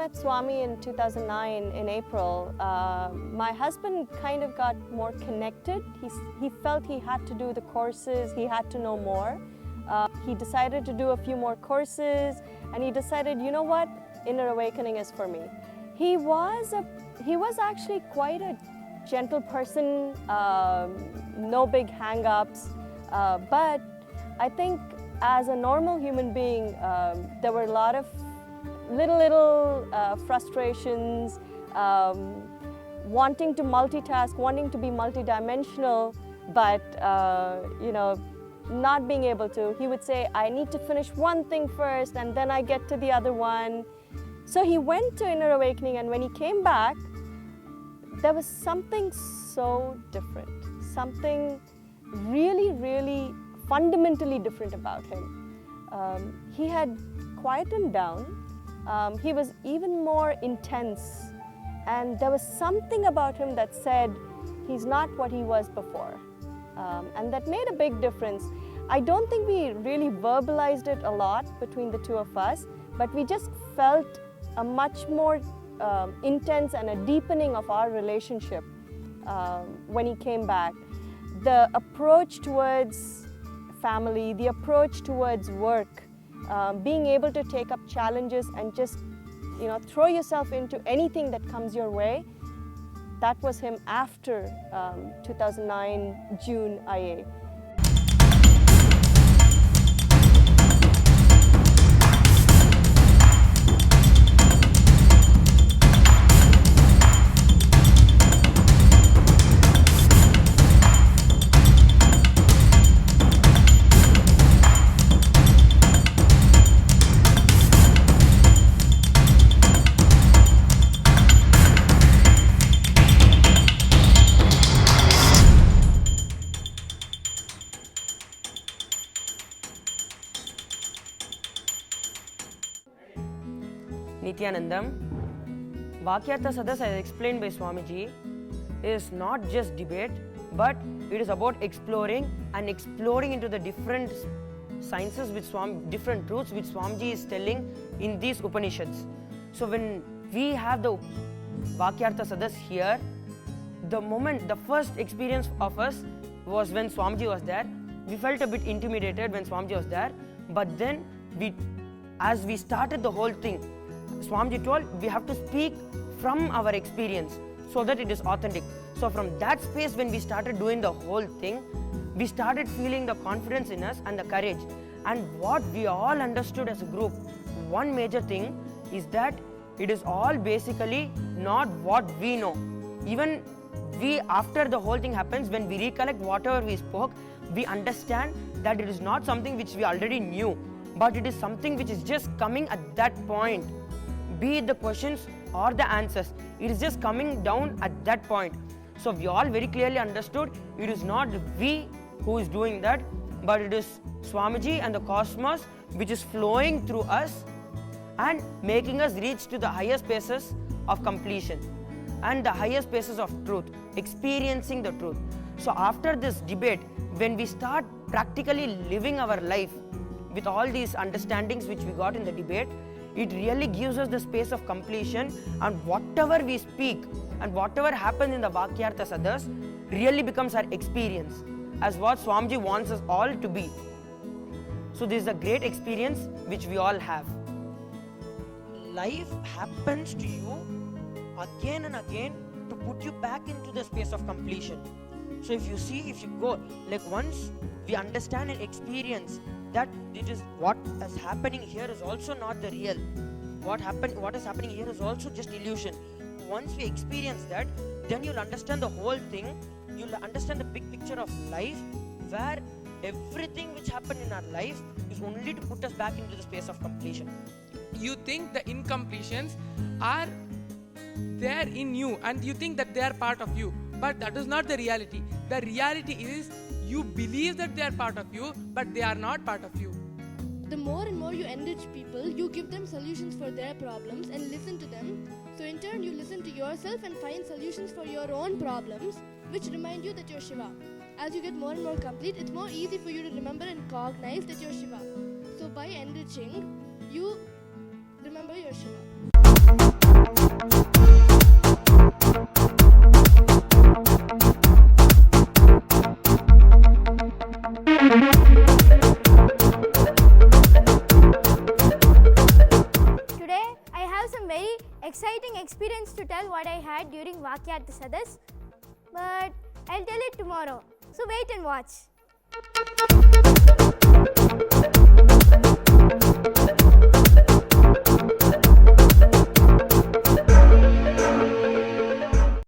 met Swami in 2009 in April, my husband kind of got more connected. He felt he had to do the courses, he had to know more. He decided to do a few more courses, and he decided, you know what, inner awakening is for me. He was actually quite a gentle person, no big hang-ups, but I think as a normal human being, there were a lot of little frustrations, wanting to multitask, wanting to be multidimensional, but not being able to. He would say, I need to finish one thing first and then I get to the other one. So he went to Inner Awakening, and when he came back, there was something so different, something really, really fundamentally different about him. He had quietened down. He was even more intense, and there was something about him that said he's not what he was before, and that made a big difference. I don't think we really verbalized it a lot between the two of us, but we just felt a much more intense and a deepening of our relationship when he came back. The approach towards family, the approach towards work, being able to take up challenges and just throw yourself into anything that comes your way, that was him after 2009 June IA. Nithyanandam, Vaakyaartha sadhas, as explained by Swamiji, is not just debate, but it is about exploring into the different sciences, different truths which Swamiji is telling in these Upanishads. So when we have the Vaakyaartha sadhas here, the first experience of us was when Swamiji was there. We felt a bit intimidated when Swamiji was there, but then as we started the whole thing, Swamiji told we have to speak from our experience so that it is authentic. So from that space, when we started doing the whole thing, we started feeling the confidence in us and the courage. And what we all understood as a group, one major thing is that it is all basically not what we know. Even we, after the whole thing happens, when we recollect whatever we spoke, we understand that it is not something which we already knew, but it is something which is just coming at that point. Be it the questions or the answers, it is just coming down at that point. So we all very clearly understood it is not we who is doing that, but it is Swamiji and the cosmos which is flowing through us and making us reach to the higher spaces of completion and the higher spaces of truth, experiencing the truth. So after this debate, when we start practically living our life with all these understandings which we got in the debate, it really gives us the space of completion, and whatever we speak and whatever happens in the Vaakyaartha sadhas really becomes our experience as what Swamiji wants us all to be. So this is a great experience which we all have. Life happens to you again and again to put you back into the space of completion. So if you go, like once we understand and experience that it is what is happening here is also not the real. What is happening here is also just illusion. Once we experience that, then you'll understand the whole thing. You'll understand the big picture of life, where everything which happened in our life is only to put us back into the space of completion. You think the incompletions are there in you, and you think that they are part of you, but that is not the reality. The reality is you believe that they are part of you, but they are not part of you. The more and more you enrich people, you give them solutions for their problems and listen to them. So in turn, you listen to yourself and find solutions for your own problems, which remind you that you're Shiva. As you get more and more complete, it's more easy for you to remember and cognize that you're Shiva. So by enriching, you remember you're Shiva. exciting experience to tell what I had during Vaakyaartha sadhas, but I'll tell it tomorrow. So wait and watch.